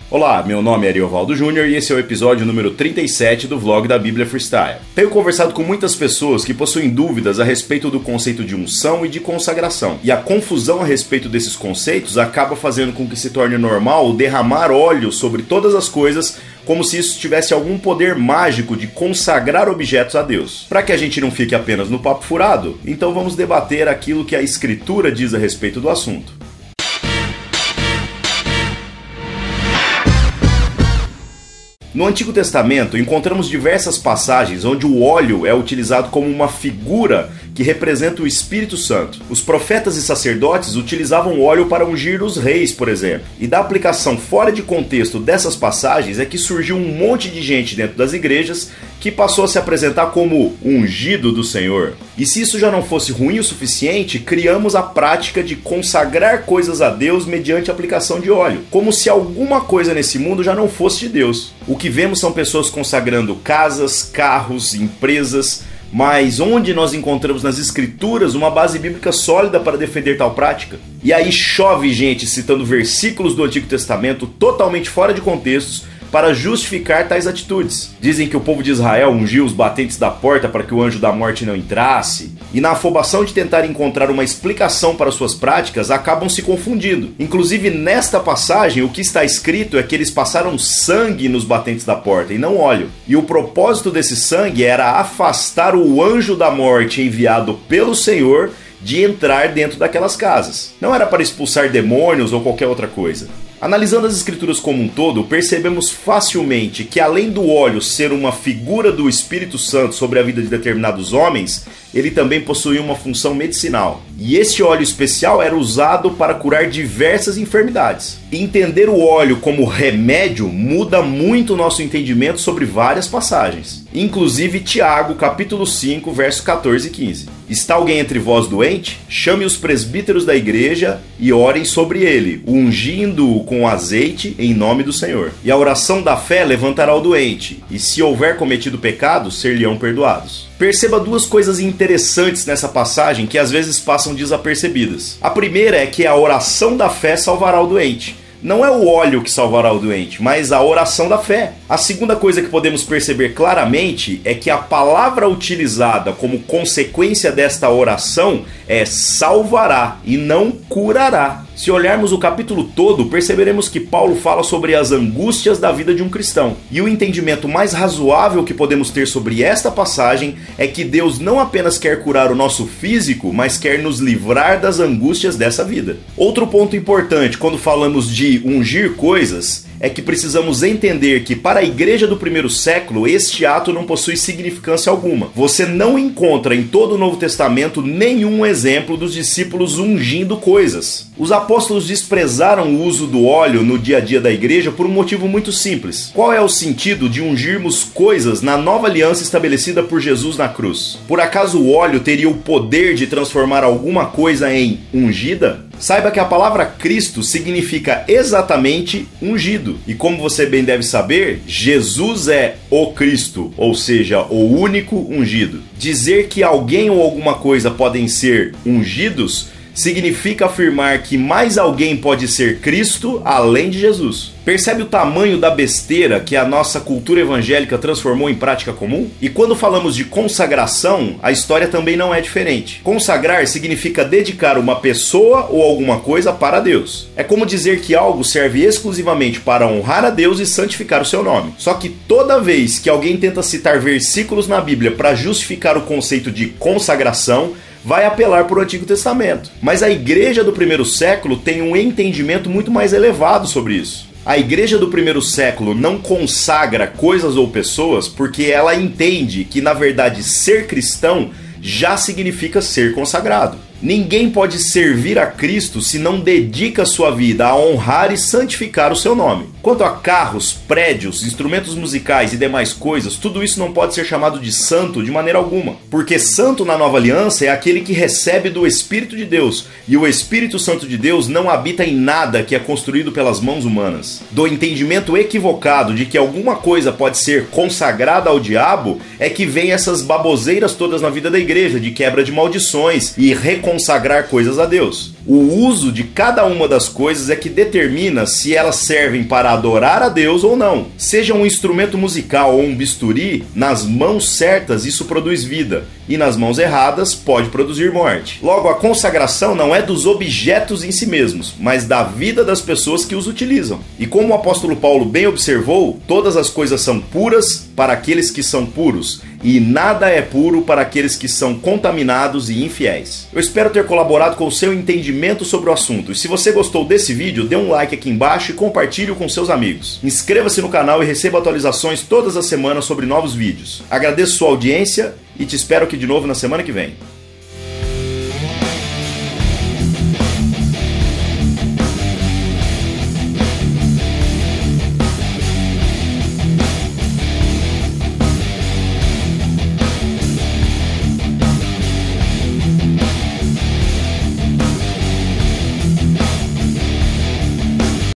Olá, meu nome é Ariovaldo Júnior e esse é o episódio número 37 do vlog da Bíblia Freestyle. Tenho conversado com muitas pessoas que possuem dúvidas a respeito do conceito de unção e de consagração. E a confusão a respeito desses conceitos acaba fazendo com que se torne normal derramar óleo sobre todas as coisas, como se isso tivesse algum poder mágico de consagrar objetos a Deus. Para que a gente não fique apenas no papo furado, então vamos debater aquilo que a Escritura diz a respeito do assunto. No Antigo Testamento, encontramos diversas passagens onde o óleo é utilizado como uma figura que representa o Espírito Santo. Os profetas e sacerdotes utilizavam óleo para ungir os reis, por exemplo. E da aplicação fora de contexto dessas passagens é que surgiu um monte de gente dentro das igrejas que passou a se apresentar como ungido do Senhor. E se isso já não fosse ruim o suficiente, criamos a prática de consagrar coisas a Deus mediante a aplicação de óleo, como se alguma coisa nesse mundo já não fosse de Deus. O que vemos são pessoas consagrando casas, carros, empresas, mas onde nós encontramos nas Escrituras uma base bíblica sólida para defender tal prática? E aí chove gente citando versículos do Antigo Testamento totalmente fora de contextos para justificar tais atitudes. Dizem que o povo de Israel ungiu os batentes da porta para que o anjo da morte não entrasse, e na afobação de tentar encontrar uma explicação para suas práticas, acabam se confundindo. Inclusive nesta passagem, o que está escrito é que eles passaram sangue nos batentes da porta e não óleo. E o propósito desse sangue era afastar o anjo da morte enviado pelo Senhor de entrar dentro daquelas casas. Não era para expulsar demônios ou qualquer outra coisa. Analisando as Escrituras como um todo, percebemos facilmente que além do óleo ser uma figura do Espírito Santo sobre a vida de determinados homens, ele também possuía uma função medicinal. E esse óleo especial era usado para curar diversas enfermidades. Entender o óleo como remédio muda muito o nosso entendimento sobre várias passagens. Inclusive Tiago, capítulo 5, versos 14 e 15. Está alguém entre vós doente? Chame os presbíteros da igreja e orem sobre ele, ungindo-o com azeite em nome do Senhor. E a oração da fé levantará o doente, e se houver cometido pecado, ser-lhe-ão perdoados. Perceba duas coisas interessantes nessa passagem que às vezes passam desapercebidas. A primeira é que a oração da fé salvará o doente. Não é o óleo que salvará o doente, mas a oração da fé. A segunda coisa que podemos perceber claramente é que a palavra utilizada como consequência desta oração é salvará e não curará. Se olharmos o capítulo todo, perceberemos que Paulo fala sobre as angústias da vida de um cristão. E o entendimento mais razoável que podemos ter sobre esta passagem é que Deus não apenas quer curar o nosso físico, mas quer nos livrar das angústias dessa vida. Outro ponto importante quando falamos de ungir coisas é que precisamos entender que para a igreja do primeiro século este ato não possui significância alguma. Você não encontra em todo o Novo Testamento nenhum exemplo dos discípulos ungindo coisas. Os apóstolos desprezaram o uso do óleo no dia a dia da igreja por um motivo muito simples. Qual é o sentido de ungirmos coisas na nova aliança estabelecida por Jesus na cruz? Por acaso o óleo teria o poder de transformar alguma coisa em ungida? Saiba que a palavra Cristo significa exatamente ungido. E como você bem deve saber, Jesus é o Cristo, ou seja, o único ungido. Dizer que alguém ou alguma coisa podem ser ungidos significa afirmar que mais alguém pode ser Cristo além de Jesus. Percebe o tamanho da besteira que a nossa cultura evangélica transformou em prática comum? E quando falamos de consagração, a história também não é diferente. Consagrar significa dedicar uma pessoa ou alguma coisa para Deus. É como dizer que algo serve exclusivamente para honrar a Deus e santificar o seu nome. Só que toda vez que alguém tenta citar versículos na Bíblia para justificar o conceito de consagração, vai apelar para o Antigo Testamento. Mas a igreja do primeiro século tem um entendimento muito mais elevado sobre isso. A igreja do primeiro século não consagra coisas ou pessoas porque ela entende que, na verdade, ser cristão já significa ser consagrado. Ninguém pode servir a Cristo se não dedica sua vida a honrar e santificar o seu nome. Quanto a carros, prédios, instrumentos musicais e demais coisas, tudo isso não pode ser chamado de santo de maneira alguma. Porque santo na nova aliança é aquele que recebe do Espírito de Deus, e o Espírito Santo de Deus não habita em nada que é construído pelas mãos humanas. Do entendimento equivocado de que alguma coisa pode ser consagrada ao diabo, é que vem essas baboseiras todas na vida da igreja, de quebra de maldições e consagrar coisas a Deus. O uso de cada uma das coisas é que determina se elas servem para adorar a Deus ou não. Seja um instrumento musical ou um bisturi, nas mãos certas isso produz vida, e nas mãos erradas pode produzir morte. Logo, a consagração não é dos objetos em si mesmos, mas da vida das pessoas que os utilizam. E como o apóstolo Paulo bem observou, todas as coisas são puras para aqueles que são puros, e nada é puro para aqueles que são contaminados e infiéis. Eu espero ter colaborado com o seu entendimento sobre o assunto, e se você gostou desse vídeo, dê um like aqui embaixo e compartilhe com seus amigos. Inscreva-se no canal e receba atualizações todas as semanas sobre novos vídeos. Agradeço sua audiência e te espero aqui de novo na semana que vem.